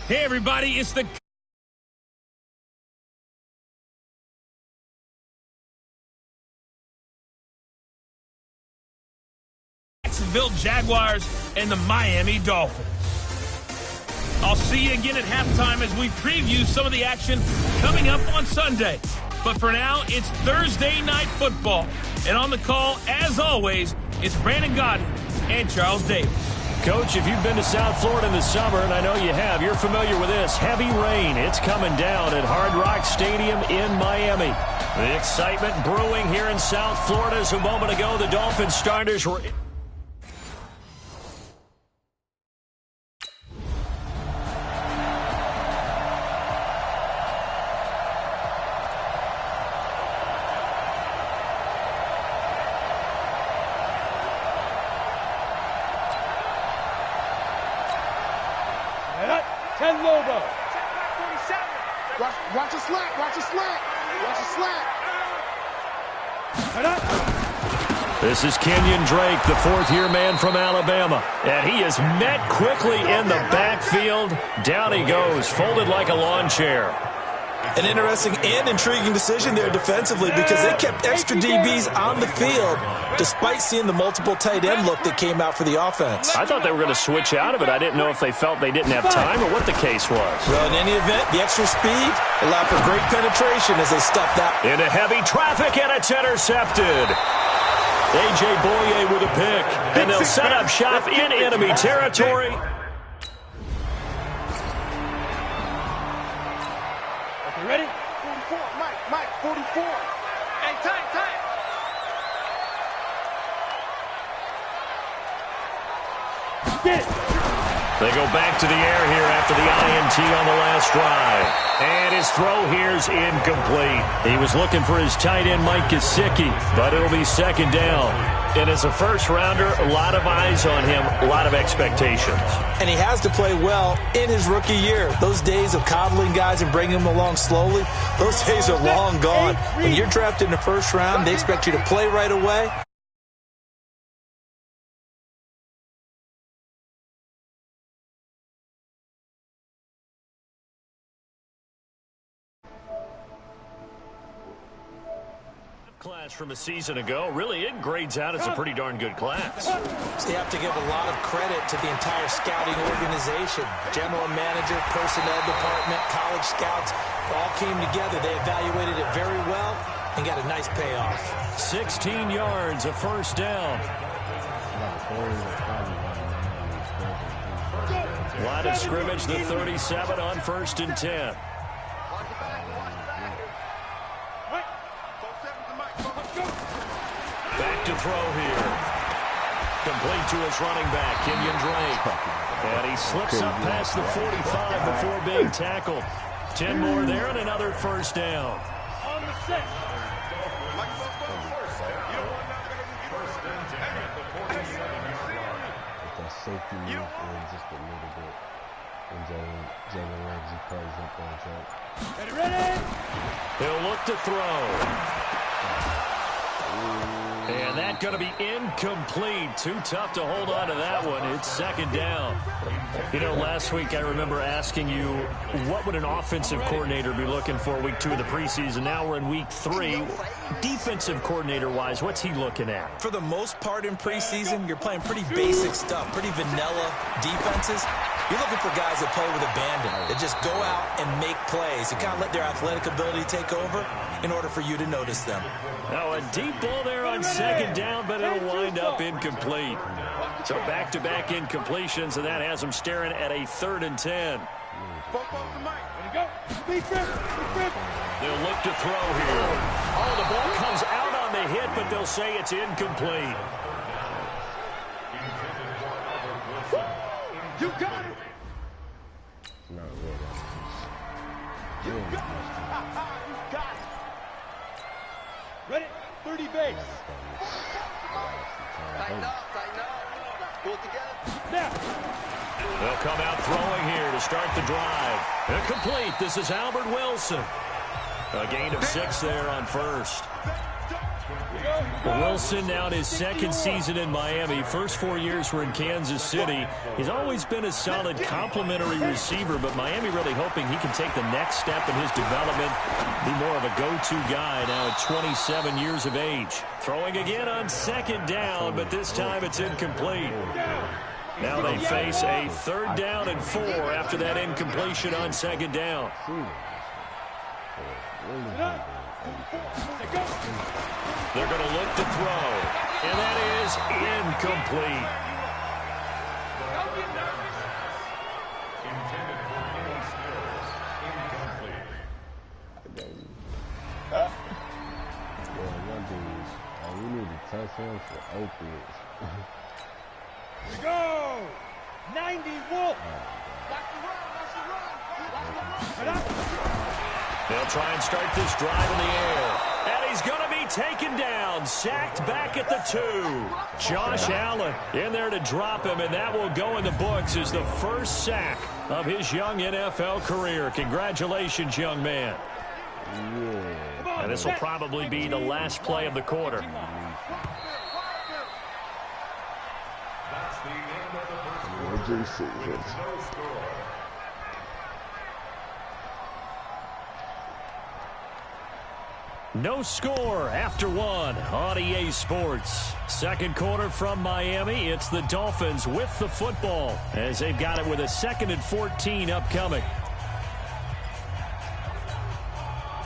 Hey, everybody, it's the Jacksonville Jaguars and the Miami Dolphins. I'll see you again at halftime as we preview some of the action coming up on Sunday. But for now, it's Thursday Night Football. And on the call, as always, it's Brandon Gayden and Charles Davis. Coach, if you've been to South Florida in the summer, and I know you have, you're familiar with this. Heavy rain. It's coming down at Hard Rock Stadium in Miami. The excitement brewing here in South Florida as a moment ago the Dolphins starters were... Watch a slant, watch a slant, watch a slant. This is Kenyon Drake, the fourth-year man from Alabama. And he is met quickly in the backfield. Down he goes, folded like a lawn chair. An interesting and intriguing decision there defensively because they kept extra DBs on the field despite seeing the multiple tight end look that came out for the offense. I thought they were going to switch out of it. I didn't know if they felt they didn't have time or what the case was. Well, in any event, the extra speed allowed for great penetration as they stuffed out. Into heavy traffic, and it's intercepted. A.J. Boye with a pick, and they'll set up shop in enemy territory. Ready? 44, Mike, 44. Hey, tight. Get it. They go back to the air here after the INT on the last drive. And his throw here's incomplete. He was looking for his tight end, Mike Gesicki, but it'll be second down. And as a first-rounder, a lot of eyes on him, a lot of expectations. And he has to play well in his rookie year. Those days of coddling guys and bringing them along slowly, those days are long gone. When you're drafted in the first round, they expect you to play right away. Class from a season ago, really it grades out as a pretty darn good class. So you have to give a lot of credit to the entire scouting organization. General manager, personnel department, college scouts all came together. They evaluated it very well and got a nice payoff. 16 yards, a first down. Line of scrimmage, the 37 on 1st and 10. Back to throw here. Complete to his running back, Kenyon Drake. And he slips up past the 45 before being tackled. 10 more there and another first down. On the 6. That safety move in just a little bit. And Jalen Ramsey plays up on track. Ready? He'll look to throw. And that's going to be incomplete. Too tough to hold on to that one. It's second down. You know, last week I remember asking you, what would an offensive coordinator be looking for week 2 of the preseason? Now we're in week 3. Defensive coordinator-wise, what's he looking at? For the most part in preseason, you're playing pretty basic stuff, pretty vanilla defenses. You're looking for guys that play with abandon, that just go out and make plays, and kind of let their athletic ability take over in order for you to notice them. Now a deep ball there on second down, but it'll wind up incomplete. So back-to-back incompletions, and that has them staring at a 3rd and 10. They'll look to throw here. Oh, the ball comes out on the hit, but they'll say it's incomplete. You got it. Not really. You got it. Ready? 30 base. Tighten up. Pull it together. Now. They'll come out throwing here to start the drive. Complete. This is Albert Wilson. A gain of 6 there on first. Here we go. Wilson now in his second season in Miami. First 4 years were in Kansas City. He's always been a solid complementary receiver, but Miami really hoping he can take the next step in his development, be more of a go-to guy now at 27 years of age. Throwing again on second down, but this time it's incomplete. Now they face a 3rd down and 4 after that incompletion on second down. They're going to look to throw, and that is incomplete. We need to touch him for opiates. Here we go! 90 Wolf! They'll try and start this drive in the air. And he's going to be taken down. Sacked back at the 2. Josh Allen in there to drop him, and that will go in the books as the first sack of his young NFL career. Congratulations, young man. Yeah. And this will probably be the last play of the quarter. No score after 1 on EA Sports. Second quarter from Miami. It's the Dolphins with the football as they've got it with a 2nd and 14 upcoming.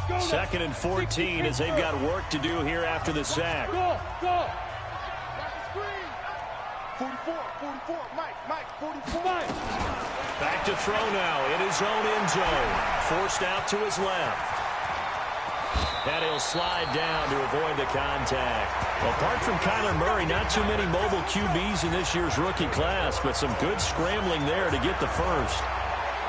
2nd and 14 as they've got work to do here after the sack. Go! 44, Mike, 44. Back to throw now in his own end zone. Forced out to his left. And he'll slide down to avoid the contact. Apart from Kyler Murray, not too many mobile QBs in this year's rookie class, but some good scrambling there to get the first.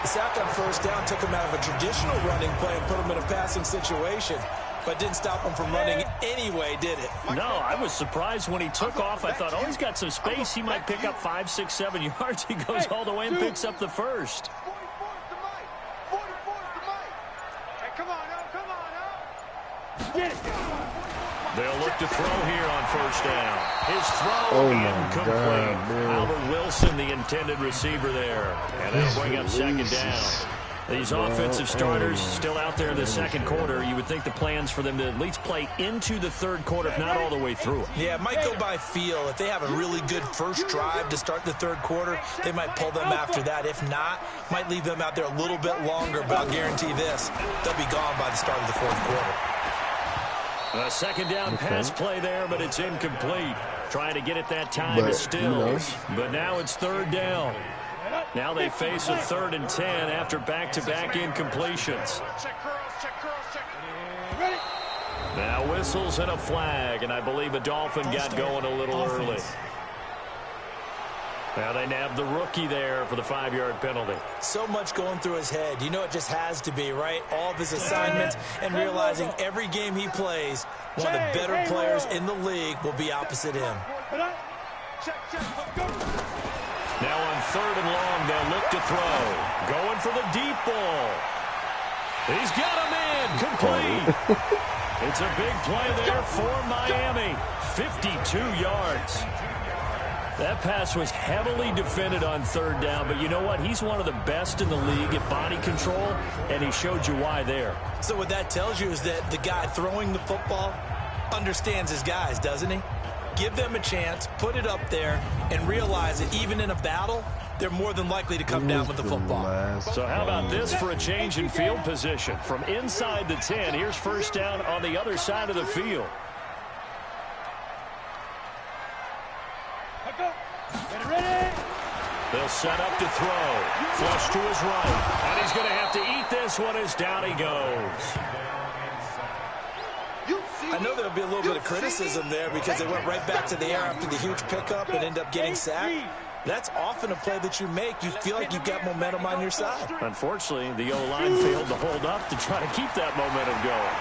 The sack on 1st down took him out of a traditional running play and put him in a passing situation, but didn't stop him from running anyway, did it? No, I was surprised when he took off. I thought, oh, he's got some space. He might pick up 5, 6, 7 yards. He goes all the way and picks up the first. 44 to Mike. Hey, come on now. Get it. They'll look to throw here on 1st down. His throw incomplete. Albert Wilson, the intended receiver there. And they'll bring up 2nd down. These offensive starters still out there in the second quarter. You would think the plans for them to at least play into the 3rd quarter, if not all the way through. Yeah, it might go by feel. If they have a really good first drive to start the 3rd quarter, they might pull them after that. If not, might leave them out there a little bit longer, but I'll guarantee this, they'll be gone by the start of the 4th quarter. A 2nd down pass play there, but it's incomplete. Trying to get it that time is Stills. But now it's 3rd down. Now they face a 3rd and 10 after back-to-back incompletions. Now whistles and a flag, and I believe a Dolphin got going a little early. Now they nabbed the rookie there for the 5-yard penalty. So much going through his head. You know it just has to be, right? All of his assignments and realizing every game he plays, one of the better players in the league will be opposite him. Now on 3rd and long, they'll look to throw. Going for the deep ball. He's got him in. Complete. It's a big play there for Miami. 52 yards. That pass was heavily defended on 3rd down, but you know what? He's one of the best in the league at body control, and he showed you why there. So what that tells you is that the guy throwing the football understands his guys, doesn't he? Give them a chance, put it up there, and realize that even in a battle, they're more than likely to come down with the football. So how about this for a change in field position? From inside the 10, here's 1st down on the other side of the field. They'll set up to throw. Flush to his right. And he's going to have to eat this one as down he goes. I know there'll be a little bit of criticism there because they went right back to the air after the huge pickup and end up getting sacked. That's often a play that you make. You feel like you've got momentum on your side. Unfortunately, the O-line failed to hold up to try to keep that momentum going.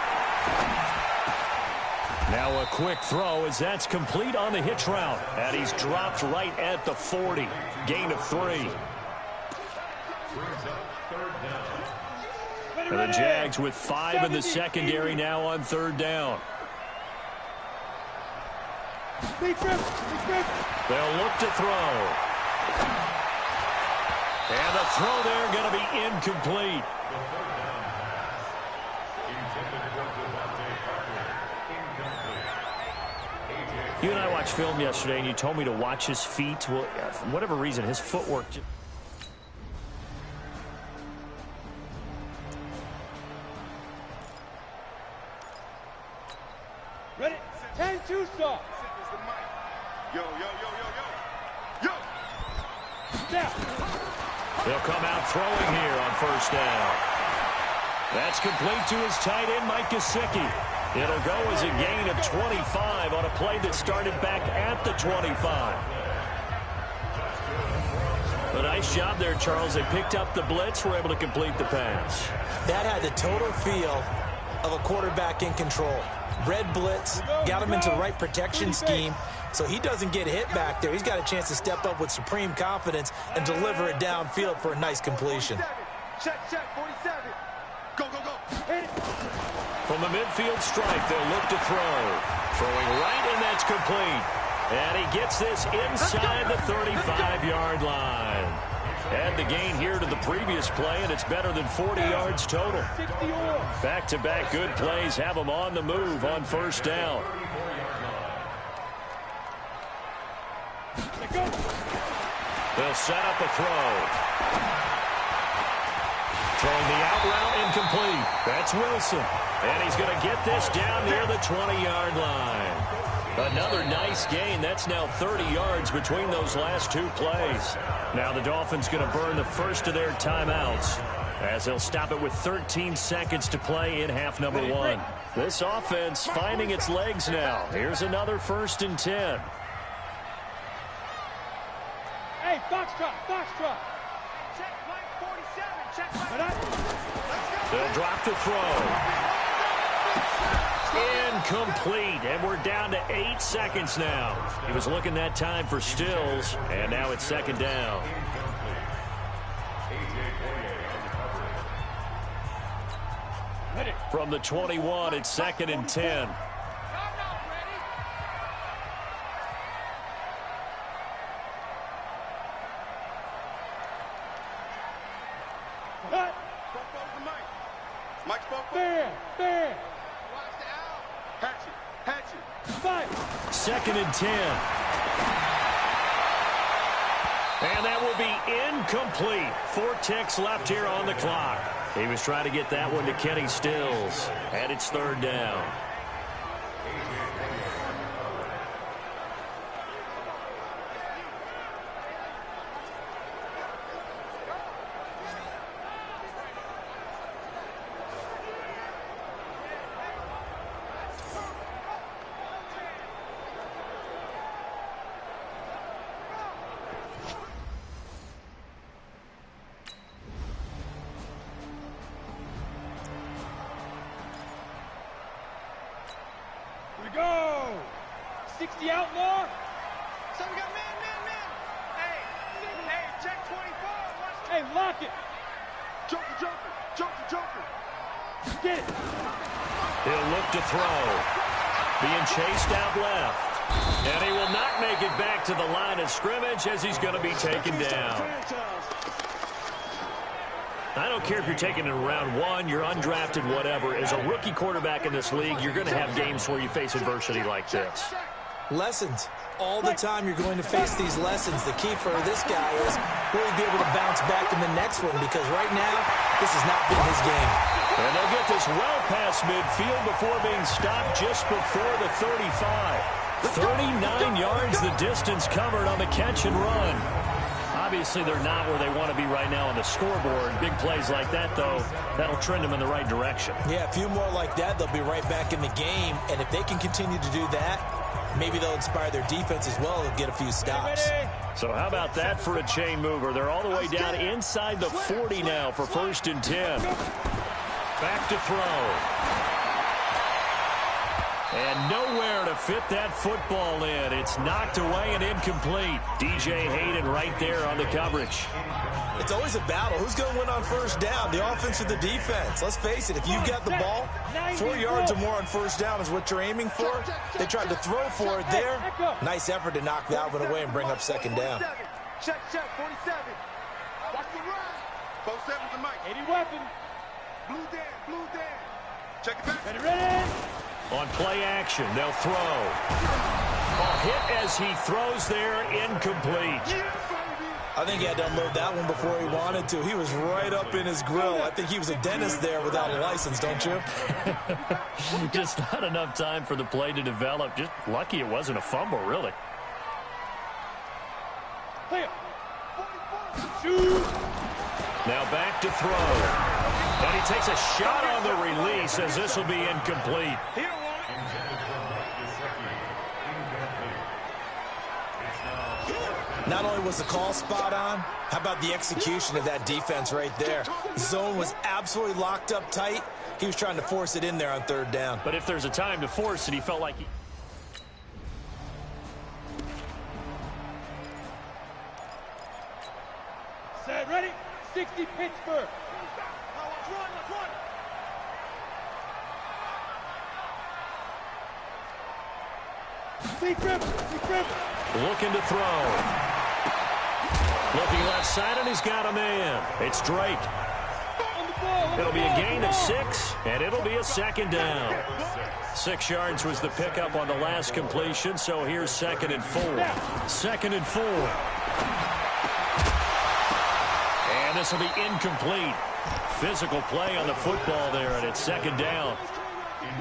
Now a quick throw as that's complete on the hitch route. And he's dropped right at the 40. Gain of 3. And the Jags with 5 in the secondary now on 3rd down. They'll look to throw. And the throw there going to be incomplete. You and I watched film yesterday, and you told me to watch his feet. Well, for whatever reason, his footwork... Ready? 10-2 stop. Yo, yo, yo, yo, yo. Yo. Down. They'll come out throwing here on first down. That's complete to his tight end, Mike Gesicki. It'll go as a gain of 25 on a play that started back at the 25. A nice job there, Charles. They picked up the blitz, were able to complete the pass. That had the total feel of a quarterback in control. Red blitz, got him into the right protection scheme, so he doesn't get hit back there. He's got a chance to step up with supreme confidence and deliver it downfield for a nice completion. Check, 47. Go, go, go. Hit it. From the midfield stripe, they'll look to throw. Throwing right, and that's complete. And he gets this inside the 35-yard line. Add the gain here to the previous play, and it's better than 40 yards total. Back-to-back good plays have them on the move on first down. They'll set up a throw. Throwing the out route incomplete. That's Wilson. And he's going to get this down near the 20-yard line. Another nice gain. That's now 30 yards between those last two plays. Now the Dolphins going to burn the first of their timeouts as they'll stop it with 13 seconds to play in half number one. This offense finding its legs now. Here's another 1st and 10. Hey, foxtrot, foxtrot. Check Mike 47. Check Mike. They'll drop the throw. Incomplete, and we're down to 8 seconds now. He was looking that time for Stills, and now it's 2nd down. From the 21, it's 2nd and 10. Mike spoke. Fair. Hatchet. Fight. 2nd and 10. And that will be incomplete. 4 ticks left here on the clock. He was trying to get that one to Kenny Stills. And it's 3rd down. Go! 60 outlaw. So we got man. Hey, check 24. Hey, lock it. Joker. Get it. He'll look to throw. Being chased out left. And he will not make it back to the line of scrimmage as he's going to be taken down. I don't care if you're taking it in round 1, you're undrafted, whatever. As a rookie quarterback in this league, you're going to have games where you face adversity like this. Lessons. All the time you're going to face these lessons. The key for this guy is will he be able to bounce back in the next one, because right now, this has not been his game. And they'll get this well past midfield before being stopped just before the 35. 39 yards the distance covered on the catch and run. Obviously, they're not where they want to be right now on the scoreboard. Big plays like that, though, that'll trend them in the right direction. Yeah, a few more like that, they'll be right back in the game. And if they can continue to do that, maybe they'll inspire their defense as well and get a few stops. So how about that for a chain mover? They're all the way down inside the 40 now for 1st and 10. Back to throw. And nowhere to fit that football in. It's knocked away and incomplete. DJ Hayden right there on the coverage. It's always a battle. Who's going to win on first down, the offense or the defense? Let's face it, if you've got the ball, 4 yards or more on first down is what you're aiming for. They tried to throw for it there. Nice effort to knock that one away and bring up second down. Check, 47. Watch the run. 47's the mic. 80 weapon. Blue Dan. Check it back. Ready. On play action, they'll throw. Hit as he throws there, incomplete. I think he had to unload that one before he wanted to. He was right up in his grill. I think he was a dentist there without a license, don't you? Just not enough time for the play to develop. Just lucky it wasn't a fumble, really. Clear. Now back to throw. And he takes a shot on the release as this will be incomplete. Not only was the call spot on, how about the execution of that defense right there? The zone was absolutely locked up tight. He was trying to force it in there on third down. But if there's a time to force it, he felt like he... Set, ready. 60 Pittsburgh. Looking to throw. Looking left side, and he's got a man. It's Drake. It'll be a gain of 6, and it'll be a second down. 6 yards was the pickup on the last completion, so here's 2nd and 4. 2nd and 4. And this will be incomplete. Physical play on the football there, and it's 2nd down.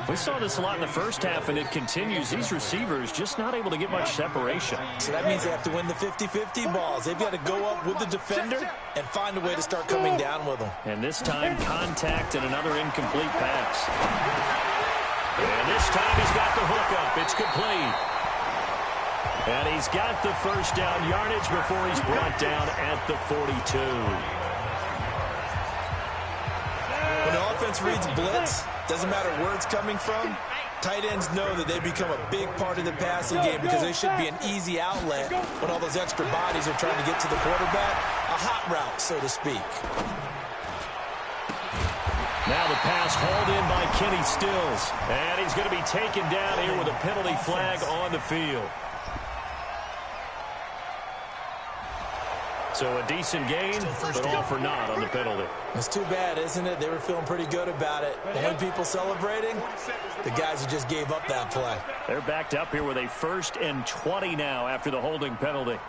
We saw this a lot in the first half, and it continues. These receivers just not able to get much separation. So that means they have to win the 50-50 balls. They've got to go up with the defender and find a way to start coming down with them. And this time, contact and another incomplete pass. And this time he's got the hookup. It's complete. And he's got the first down yardage before he's brought down at the 42. When the offense reads blitz, doesn't matter where it's coming from, tight ends know that they become a big part of the passing game because they should be an easy outlet when all those extra bodies are trying to get to the quarterback. A hot route, so to speak. Now the pass hauled in by Kenny Stills. And he's going to be taken down here with a penalty flag on the field. So a decent gain, but all for naught on the penalty. It's too bad, isn't it? They were feeling pretty good about it. The only people celebrating, the guys who just gave up that play. They're backed up here with a 1st and 20 now after the holding penalty.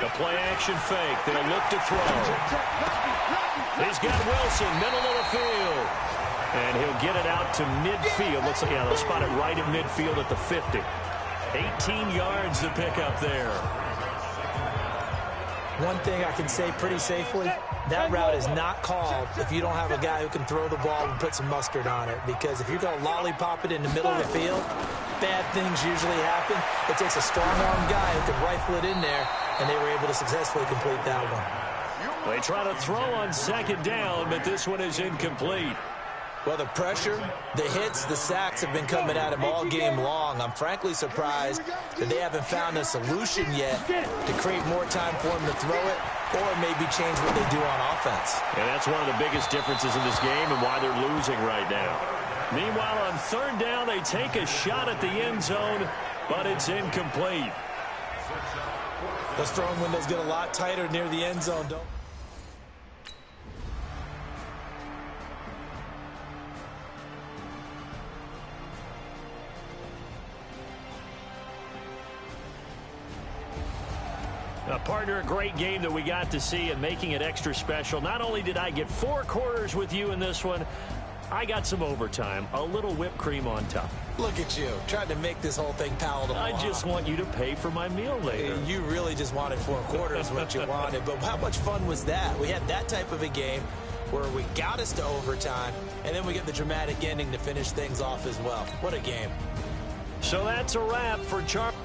The play action fake. They'll look to throw. He's got Wilson, middle of the field. And he'll get it out to midfield. Looks like, yeah, they'll spot it right at midfield at the 50. 18 yards to pick up there. One thing I can say pretty safely, that route is not called if you don't have a guy who can throw the ball and put some mustard on it. Because if you're going to lollipop it in the middle of the field, bad things usually happen. It takes a strong-arm guy who can rifle it in there, and they were able to successfully complete that one. They try to throw on 2nd down, but this one is incomplete. Well, the pressure, the hits, the sacks have been coming at him all game long. I'm frankly surprised that they haven't found a solution yet to create more time for him to throw it or maybe change what they do on offense. And that's one of the biggest differences in this game and why they're losing right now. Meanwhile, on 3rd down, they take a shot at the end zone, but it's incomplete. Those throwing windows get a lot tighter near the end zone, don't they? Partner, a great game that we got to see and making it extra special. Not only did I get 4 quarters with you in this one, I got some overtime, a little whipped cream on top. Look at you, trying to make this whole thing palatable. I just want you to pay for my meal later. You really just wanted 4 quarters what you wanted, but how much fun was that? We had that type of a game where we got us to overtime, and then we get the dramatic ending to finish things off as well. What a game. So that's a wrap for Charlie.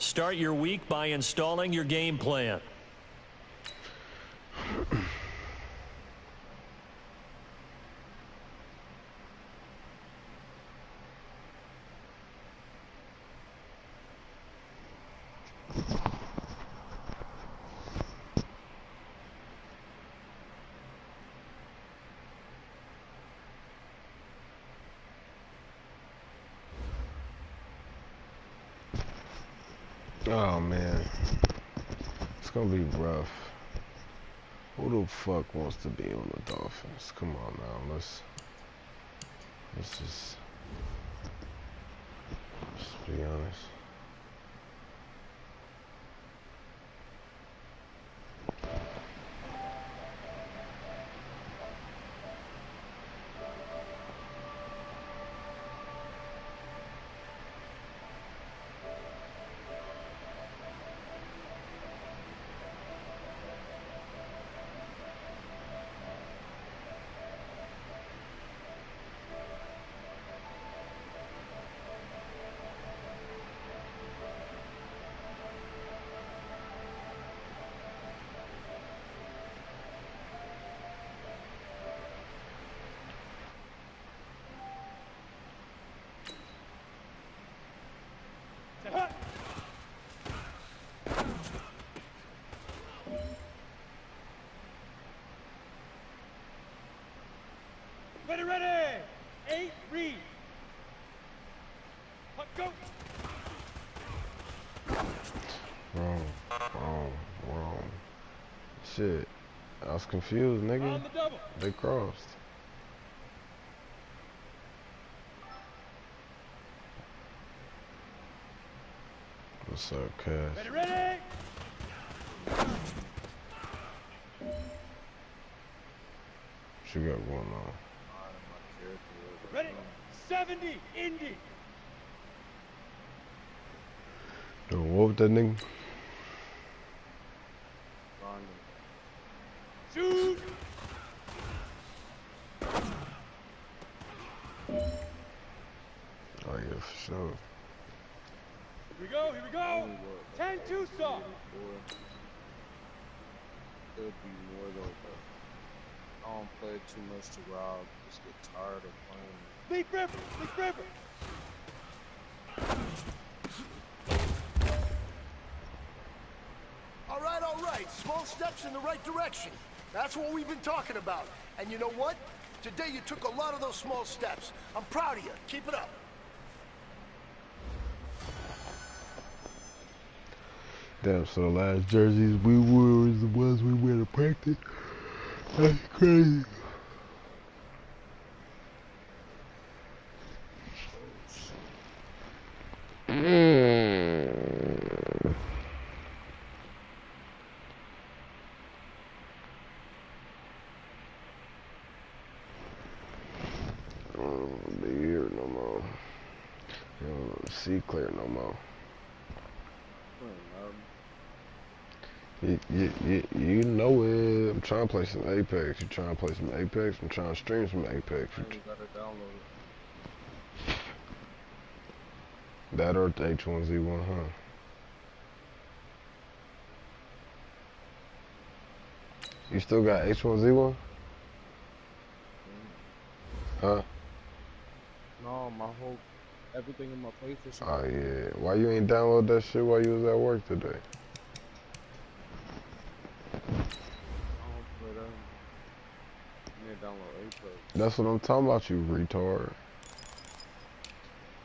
Start your week by installing your game plan. Oh man, it's gonna be rough. Who the fuck wants to be on the Dolphins? Come on now, let's just be honest. Ready. 8, read. Go. Wrong. Shit. I was confused, nigga. On the double. They crossed. What's up, Cash? Ready. What you got going on? Ready. 70, Indy. Yo, what with that nigga? Shoot. Oh yeah, for sure. Here we go. 10-2 soft. Could be more though, but I don't play too much to rob. Just get tired of playing. Leaf River. All right. Small steps in the right direction. That's what we've been talking about. And you know what? Today you took a lot of those small steps. I'm proud of you. Keep it up. Damn, so the last jerseys we wore was the ones we wear to practice. That's crazy. I don't be here no more. I don't see clear no more. You know it. I'm trying to play some Apex. You trying to play some Apex? I'm trying to stream some Apex. You gotta download it. That or the H1Z1, huh? You still got H1Z1? Huh? No, everything in my PlayStation. Oh yeah. Why you ain't download that shit while you was at work today? Download Apex. That's what I'm talking about, you retard.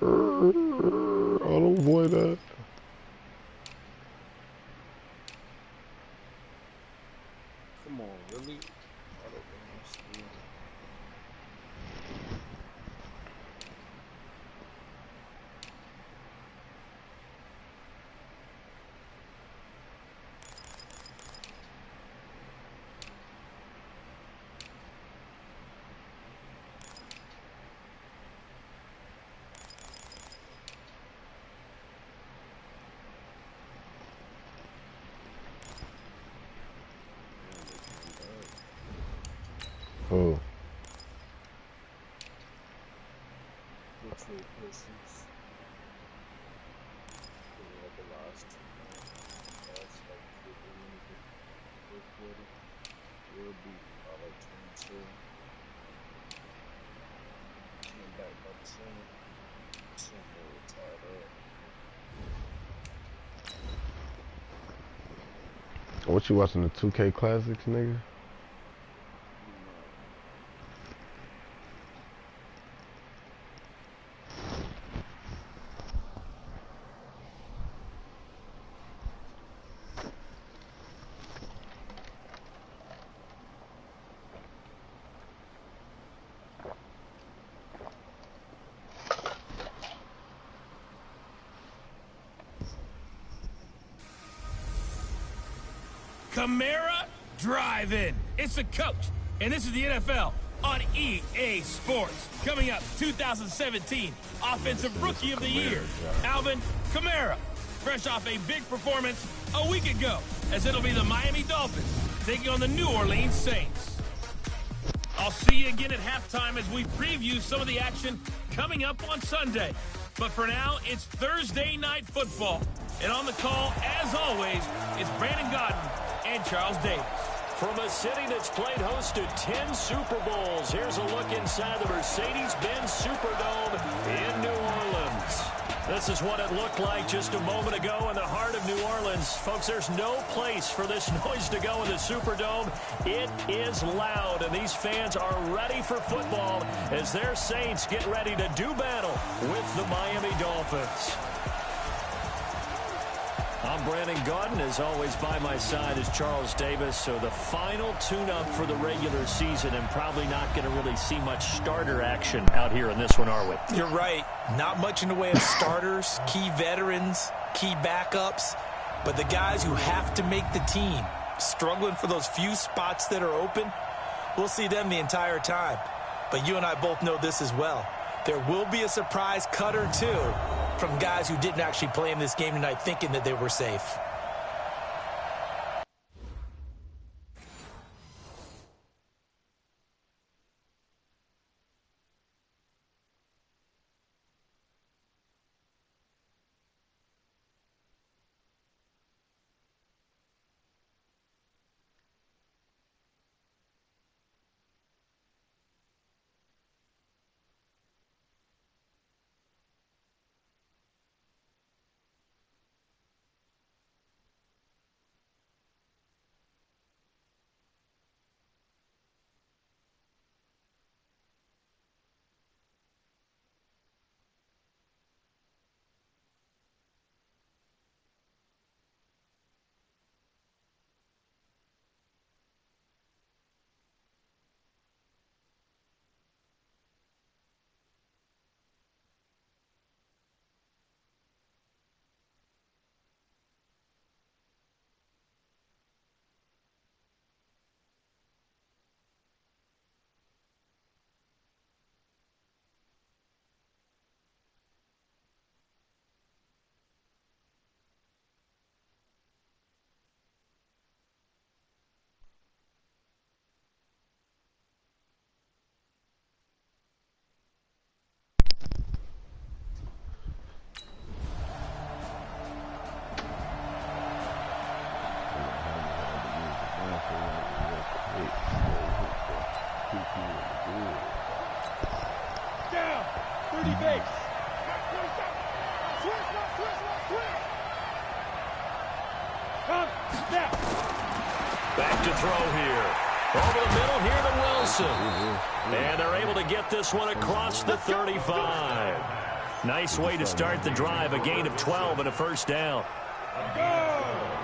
I don't avoid that. Come on, really? Who? Which way persons? The last too. Coming back by two. Two more tied up. What you watching, the 2K Classics, nigga? Camara Drive-In. It's the coach, and this is the NFL on EA Sports. Coming up, 2017 Offensive Rookie of the Year, Alvin Kamara, fresh off a big performance a week ago, as it'll be the Miami Dolphins taking on the New Orleans Saints. I'll see you again at halftime as we preview some of the action coming up on Sunday. But for now, it's Thursday Night Football. And on the call, as always, it's Brandon Gayden and Charles Davis. From a city that's played host to 10 Super Bowls, here's a look inside the Mercedes-Benz Superdome in New Orleans. This is what it looked like just a moment ago in the heart of New Orleans. Folks, there's no place for this noise to go in the Superdome. It is loud, and these fans are ready for football as their Saints get ready to do battle with the Miami Dolphins. I'm Brandon Gayden. As always, by my side is Charles Davis. So the final tune-up for the regular season, and probably not going to really see much starter action out here in this one, are we? You're right. Not much in the way of starters, key veterans, key backups, but the guys who have to make the team, struggling for those few spots that are open, we'll see them the entire time. But you and I both know this as well. There will be a surprise cut or two from guys who didn't actually play in this game tonight thinking that they were safe. Down, 30 base. Come, snap. Back to throw here. Over the middle here to Wilson. And they're able to get this one across the 35. Nice way to start the drive. A gain of 12 and a first down.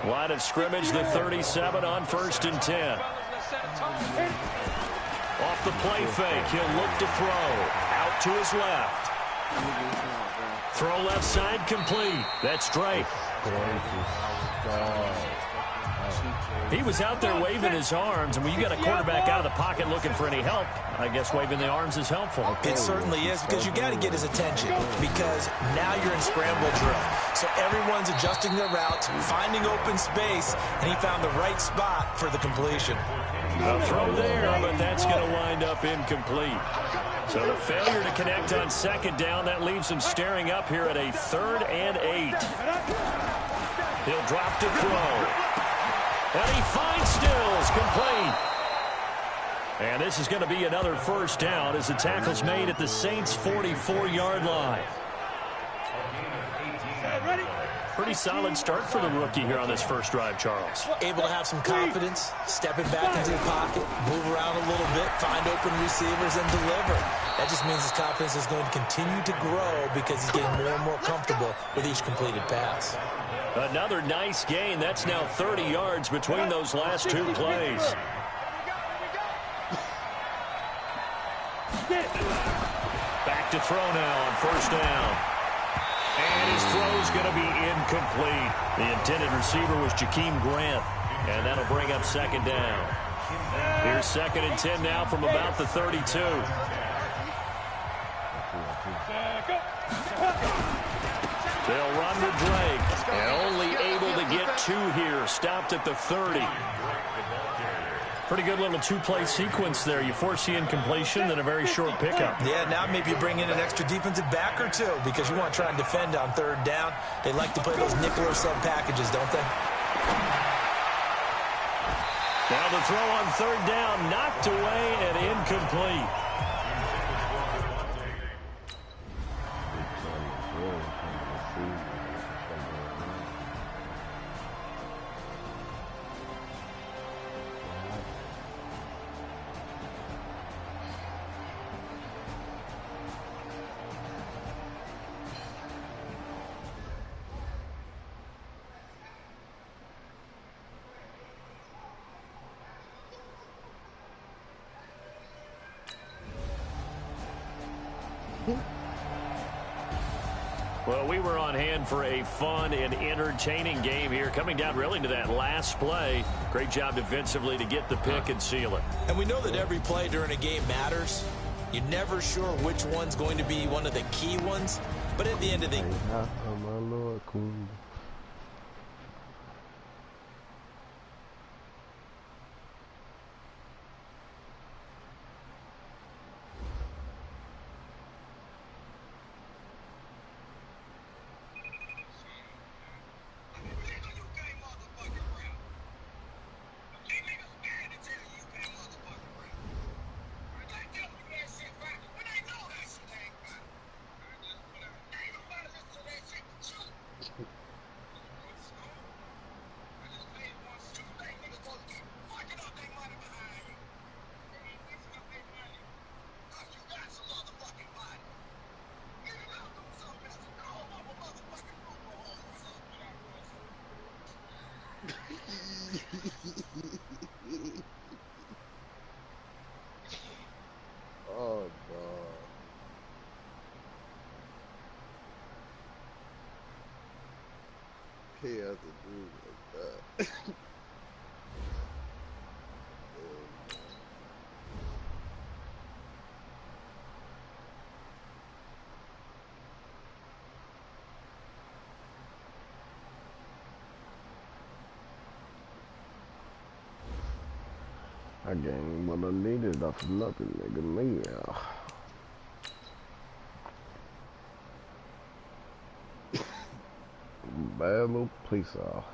Line of scrimmage, the 37 on 1st and 10. Off the play fake, he'll look to throw. Out to his left. Throw left side complete. That's Drake. He was out there waving his arms, and when you got a quarterback out of the pocket looking for any help, I guess waving the arms is helpful. It certainly is, because you got to get his attention, because now you're in scramble drill. So everyone's adjusting their routes, finding open space, and he found the right spot for the completion. A throw there, but that's going to wind up incomplete. So the failure to connect on 2nd down, that leaves him staring up here at a 3rd and 8. He'll drop to throw. And he finds Stills complete. And this is going to be another first down as the tackle's made at the Saints' 44-yard line. Pretty solid start for the rookie here on this first drive, Charles. Able to have some confidence, stepping back into the pocket, move around a little bit, find open receivers, and deliver. That just means his confidence is going to continue to grow because he's getting more and more comfortable with each completed pass. Another nice gain. That's now 30 yards between those last two plays. Back to throw now on first down. And his throw's going to be incomplete. The intended receiver was Jakeem Grant. And that'll bring up second down. Here's 2nd and 10 now from about the 32. They'll run with Drake. And only able to get 2 here. Stopped at the 30. Pretty good little two-play sequence there. You force the incompletion, then a very short pickup. Yeah, now maybe you bring in an extra defensive back or two because you want to try and defend on 3rd down. They like to play those nickel or sub packages, don't they? Now the throw on 3rd down, knocked away and incomplete. Well, we were on hand for a fun and entertaining game here, coming down really to that last play. Great job defensively to get the pick and seal it. And we know that every play during a game matters. You're never sure which one's going to be one of the key ones, but at the end of the day, Oh, God. He had to do like that. I gained what I needed off of nothing, nigga. Me, bad little police off.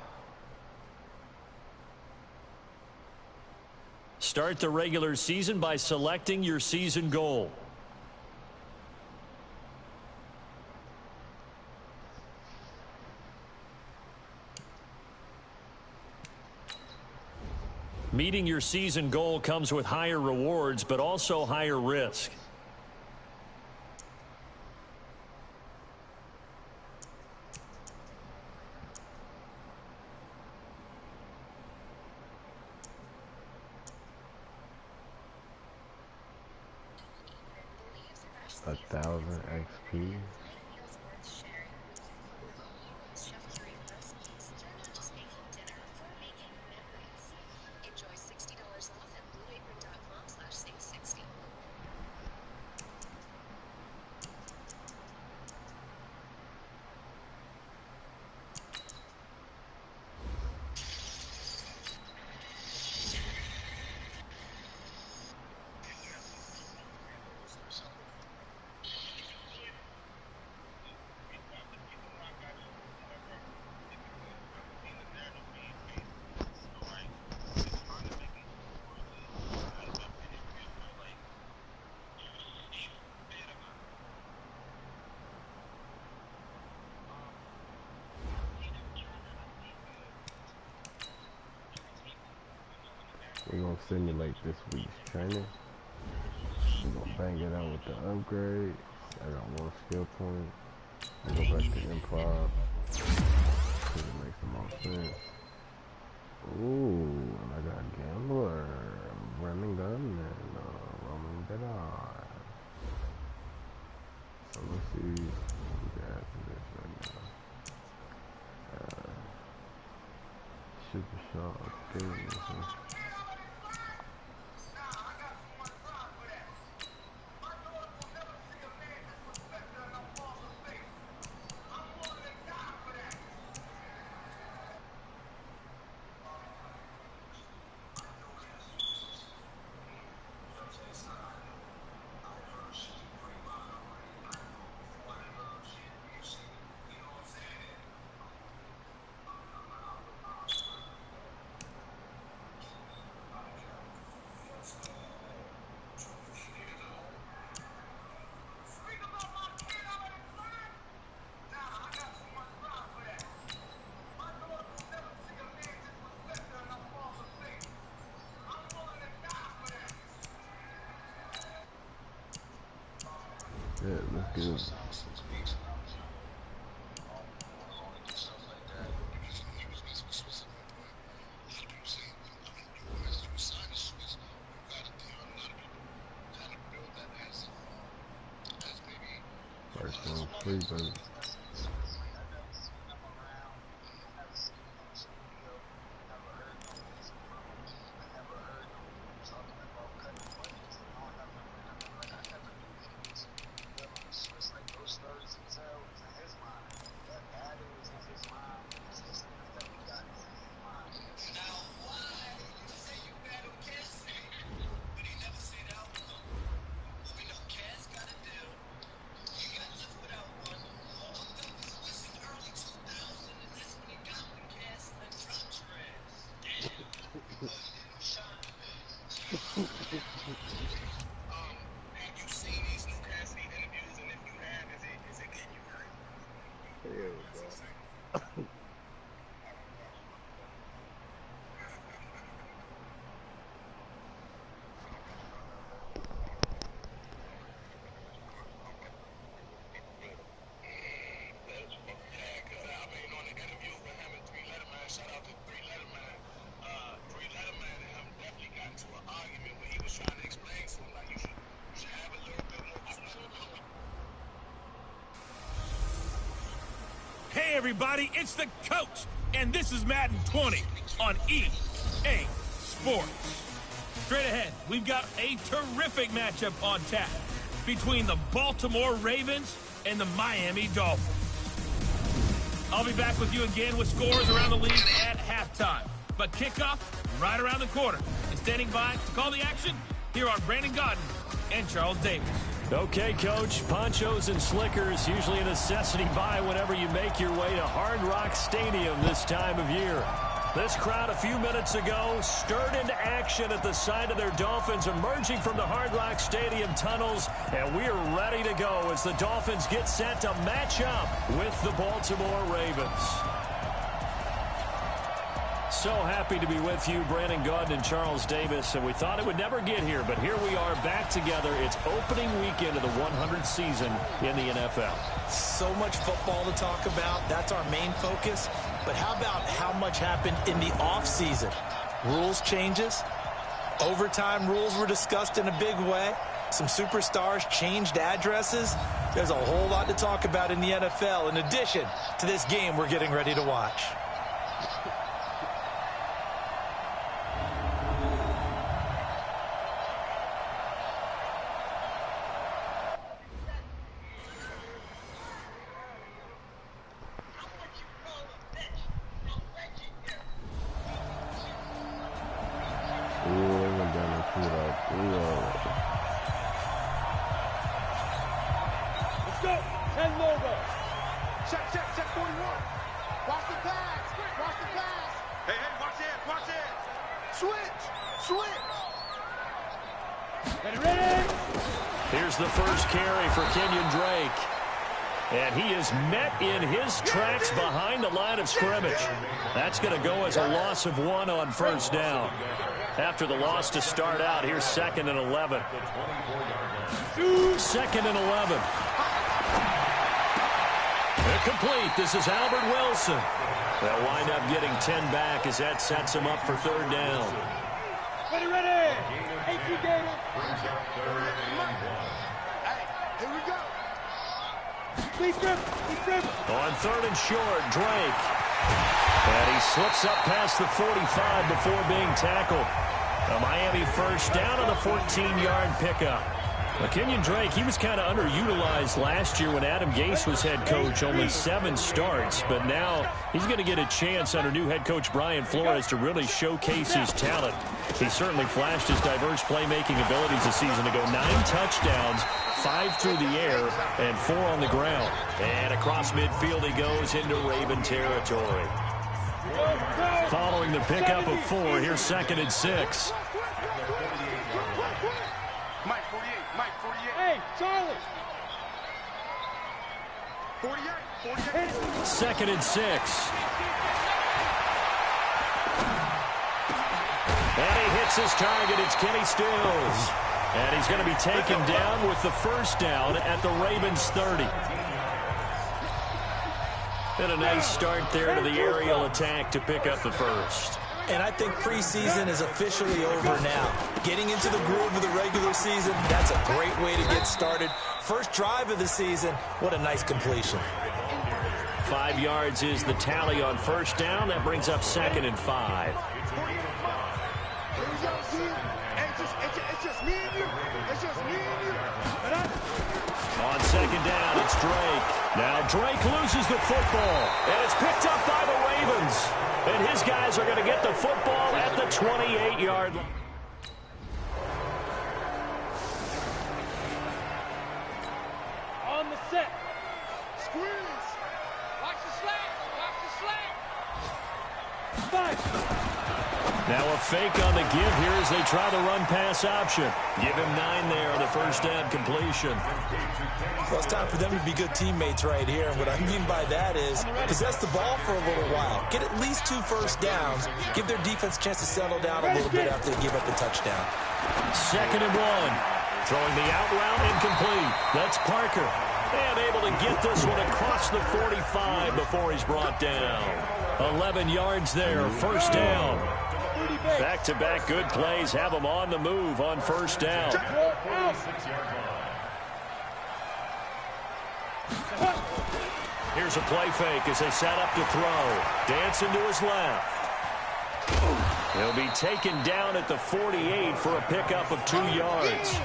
Start the regular season by selecting your season goal. Meeting your season goal comes with higher rewards, but also higher risk. A 1,000 XP. We're going to simulate this week's training. We're going to bang it out with the upgrade. I got one skill point. I go back to improv. Because it makes the most sense. Ooh, and I got Gambler, Running Gun, and Roman Dead. So let's see what we got to this right now. Super shot, okay. Yeah, let's get it. First one, free, baby. Hey everybody, it's the coach, and this is Madden 20 on EA Sports. Straight ahead, we've got a terrific matchup on tap between the Baltimore Ravens and the Miami Dolphins. I'll be back with you again with scores around the league at halftime. But kickoff right around the corner. And standing by to call the action, here are Brandon Gayden and Charles Davis. Okay, Coach, ponchos and slickers, usually a necessity buy whenever you make your way to Hard Rock Stadium this time of year. This crowd a few minutes ago stirred into action at the side of their Dolphins, emerging from the Hard Rock Stadium tunnels, and we are ready to go as the Dolphins get set to match up with the Baltimore Ravens. So happy to be with you, Brandon Gayden and Charles Davis, and we thought it would never get here, but here we are back together. It's opening weekend of the 100th season in the NFL. So much football to talk about. That's our main focus. But how about how much happened in the offseason? Rules changes. Overtime rules were discussed in a big way. Some superstars changed addresses. There's a whole lot to talk about in the NFL in addition to this game we're getting ready to watch. Here's the first carry for Kenyon Drake. And he is met in his tracks behind the line of scrimmage. That's going to go as a loss of 1 on first down. after the loss to start out. Here's 2nd and 11. 2nd and 11. They're complete. This is Albert Wilson. They'll wind up getting 10 back as that sets him up for 3rd down. Ready. Hey, Gayden. Here we go. Please grip. On 3rd and short, Drake. And he slips up past the 45 before being tackled. A Miami 1st down on the 14-yard pickup. Kenyon Drake, he was kind of underutilized last year when Adam Gase was head coach, only 7 starts. But now he's going to get a chance under new head coach Brian Flores to really showcase his talent. He certainly flashed his diverse playmaking abilities this season to go 9 touchdowns, 5 through the air, and 4 on the ground. And across midfield he goes into Raven territory. Following the pickup of 4, here's 2nd and 6. Mike 48. Hey, Charlie. 48. 2nd and 6. And he hits his target. It's Kenny Stills. And he's going to be taken down with the 1st down at the Ravens 30. And a nice start there to the aerial attack to pick up the 1st. And I think preseason is officially over now. Getting into the groove of the regular season, that's a great way to get started. First drive of the season, what a nice completion. 5 yards is the tally on 1st down. That brings up 2nd and 5. It's just me and you. On 2nd down, it's Drake. Now Drake loses the football, and it's picked up by the Ravens. And his guys are going to get the football at the 28-yard line. On the set. Squeeze. Watch the slant. 5. Now a fake on the give here as they try the run-pass option. Give him 9 there on the 1st down completion. Well, it's time for them to be good teammates right here. And what I mean by that is possess the ball for a little while. Get at least 2 first downs. Give their defense a chance to settle down a little bit after they give up a touchdown. 2nd and 1. Throwing the out route incomplete. That's Parker. And able to get this one across the 45 before he's brought down. 11 yards there, 1st down. Back-to-back good plays have them on the move on 1st down. Here's a play fake as they set up to throw. Dancing to his left. He'll be taken down at the 48 for a pickup of 2 yards.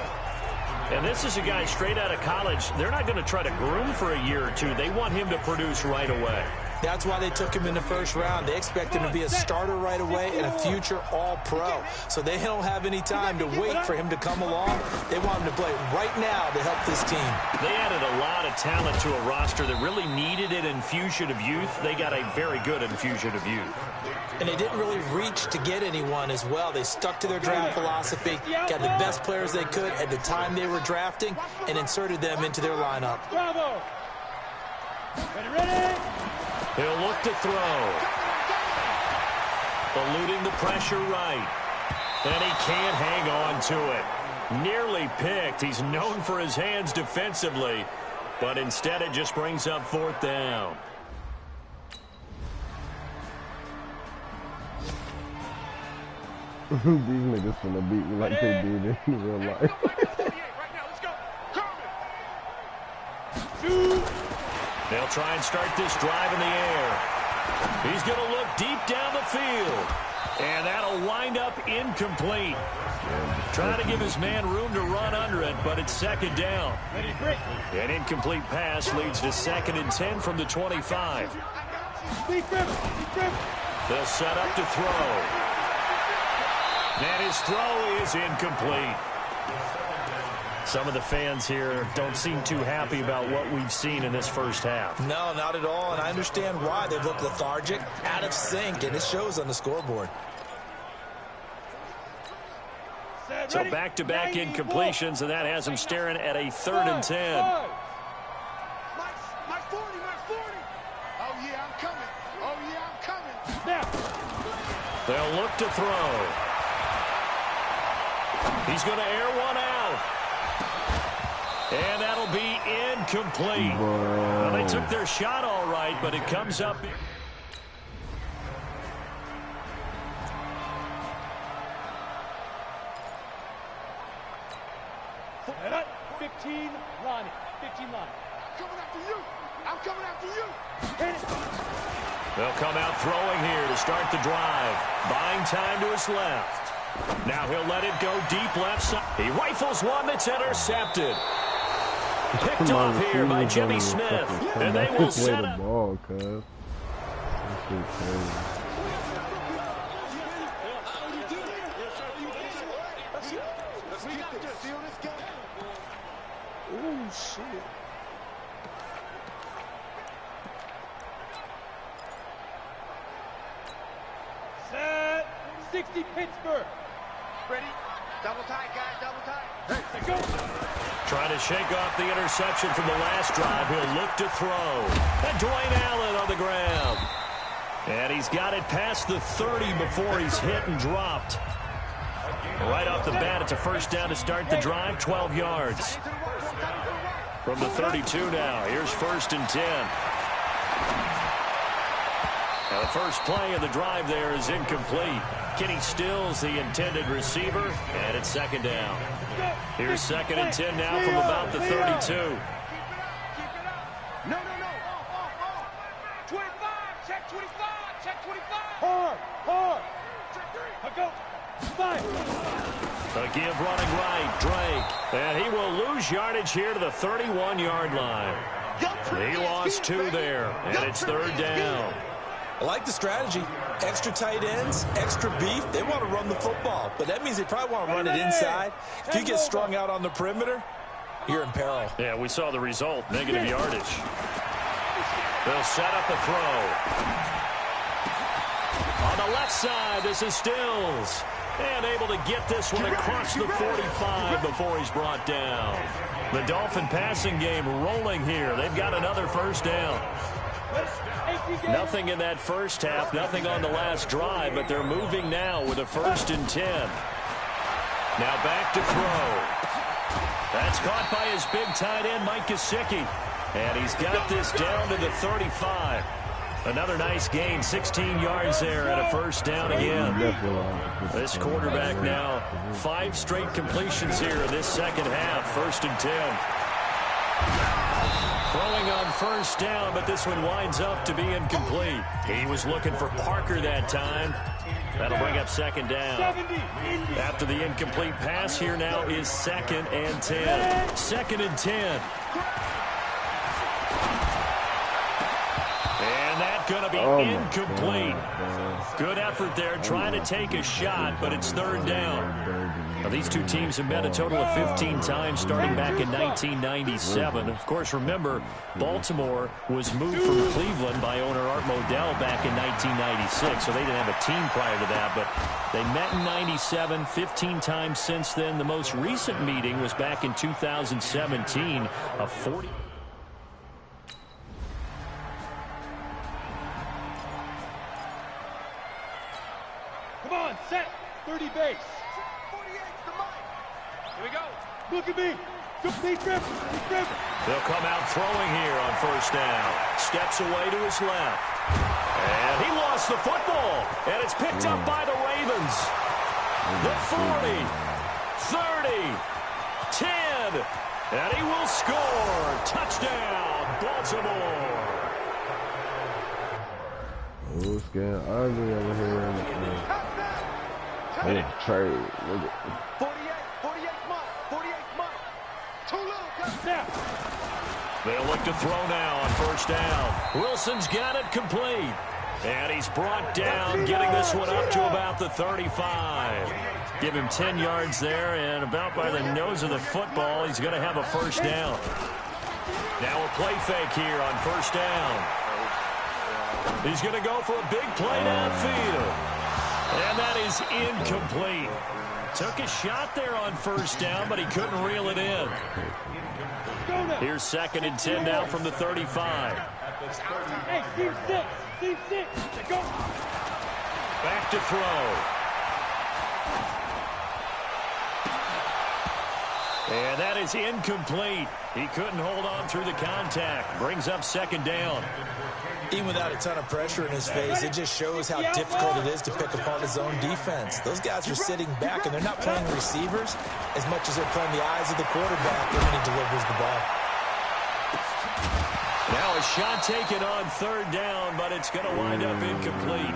And this is a guy straight out of college. They're not going to try to groom for a year or 2. They want him to produce right away. That's why they took him in the 1st round. They expect him to be a starter right away and a future all-pro. So they don't have any time to wait for him to come along. They want him to play right now to help this team. They added a lot of talent to a roster that really needed an infusion of youth. They got a very good infusion of youth. And they didn't really reach to get anyone as well. They stuck to their draft philosophy, got the best players they could at the time they were drafting, and inserted them into their lineup. Bravo. Ready. He'll look to throw. Eluding the pressure right. And he can't hang on to it. Nearly picked. He's known for his hands defensively, but instead it just brings up 4th down. These niggas finna beat me like they did in real life. They'll try and start this drive in the air. He's going to look deep down the field. And that'll wind up incomplete. Trying to give his man room to run under it, but it's 2nd down. An incomplete pass leads to 2nd and 10 from the 25. They'll set up to throw. And his throw is incomplete. Some of the fans here don't seem too happy about what we've seen in this 1st half. No, not at all, and I understand why. They've looked lethargic, out of sync, and it shows on the scoreboard. So back-to-back incompletions, and that has them staring at a 3rd and 10. My 40. Oh, yeah, I'm coming. They'll look to throw. He's going to air one out. And that'll be incomplete. Well, they took their shot all right, but it comes up. 15 line. 15 line. Coming after you. I'm coming after you. Hit it. They'll come out throwing here to start the drive. Buying time to his left. Now he'll let it go deep left side. He rifles one that's intercepted. Picked off here by Jimmy Smith. And they will set up. Oh, shit. Set. 60 Pittsburgh. Ready? Double tight, guys. Double tight. Hey, go. Trying to shake off the interception from the last drive. He'll look to throw. And Dwayne Allen on the ground. And he's got it past the 30 before he's hit and dropped. Right off the bat, it's a first down to start the drive, 12 yards. From the 32 now, here's 1st and 10. Now the first play of the drive there is incomplete. Kenny Stills, the intended receiver, and it's 2nd down. Here's 2nd and 10 now from about the 32. No. 25. Check 25. Check 25. Hard. Check 3. Go. 5. A give running right, Drake. And he will lose yardage here to the 31-yard line. He lost 2 there, and it's 3rd down. I like the strategy. Extra tight ends, extra beef. They want to run the football, but that means they probably want to run it inside. If you get strung out on the perimeter, you're in peril. Yeah, we saw the result, negative yardage. They'll set up the throw. On the left side, this is Stills. And able to get this one across the 45 before he's brought down. The Dolphin passing game rolling here. They've got another first down. Nothing in that first half, nothing on the last drive, but they're moving now with a 1st and 10. Now back to throw. That's caught by his big tight end, Mike Gesicki. And he's got this down to the 35. Another nice gain, 16 yards there and a first down again. This quarterback now, 5 straight completions here in this second half, 1st and 10. Throwing on first down, but this one winds up to be incomplete. He was looking for Parker that time. That'll bring up 2nd down. After the incomplete pass, here now is 2nd and 10. 2nd and 10. And that's going to be incomplete. Good effort there, trying to take a shot, but it's 3rd down. Now, these two teams have met a total of 15 times starting back in 1997. Of course, remember, Baltimore was moved from Cleveland by owner Art Modell back in 1996, so they didn't have a team prior to that, but they met in 97, 15 times since then. The most recent meeting was back in 2017, a 40. Come on, set. 30 base. Here we go. Look at me. He's driven. They'll come out throwing here on first down. Steps away to his left. And he lost the football. And it's picked up by the Ravens. The 40, 30, 10. And he will score. Touchdown, Baltimore. Oh, it's getting ugly over here. Look at the trade. Look at 48 month. Too little. Snap. They'll look to throw now on first down. Wilson's got it complete. And he's brought down, getting this one up to about the 35. Give him 10 yards there, and about by the nose of the football, he's going to have a first down. Now a play fake here on first down. He's going to go for a big play downfield. And that is incomplete. Took a shot there on first down, but he couldn't reel it in. Here's 2nd and 10 now from the 35. Hey, Steve 6. Go. Back to throw. And that is incomplete. He couldn't hold on through the contact. Brings up second down. Even without a ton of pressure in his face, it just shows how difficult it is to pick apart his own defense. Those guys are sitting back, and they're not playing receivers as much as they're playing the eyes of the quarterback when he delivers the ball. Now a shot taken on third down, but it's going to wind up incomplete.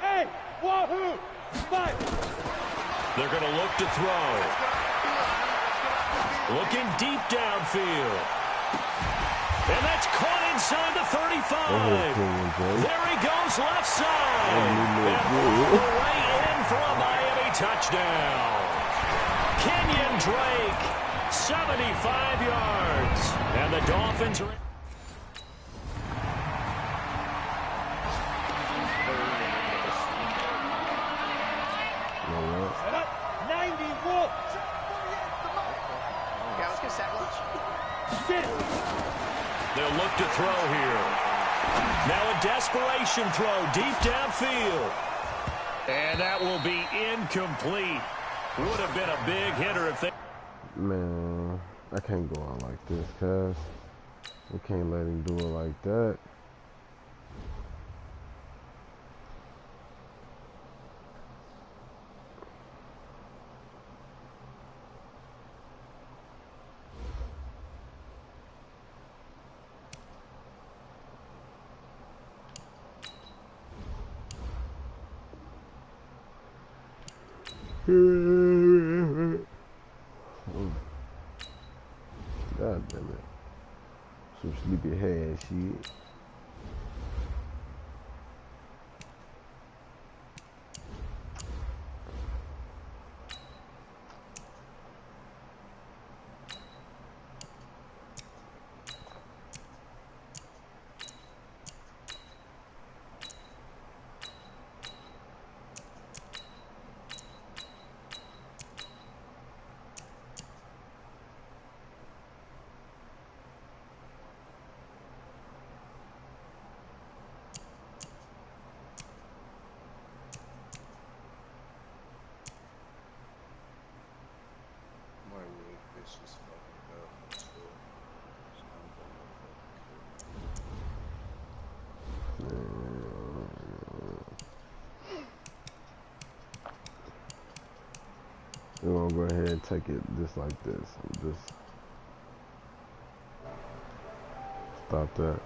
Hey, wahoo! Fight! They're going to look to throw. Looking deep downfield. And that's caught inside the 35. There he goes left side. And all the way in for a Miami touchdown. Kenyon Drake, 75 yards. And the Dolphins are... They'll look to throw here. Now a desperation throw deep downfield. And that will be incomplete. Would have been a big hitter if they... Man, I can't go out like this, cuz. We can't let him do it like that. God damn it. Some sleepyhead shit. We're gonna go ahead and take it just like this. Just stop that.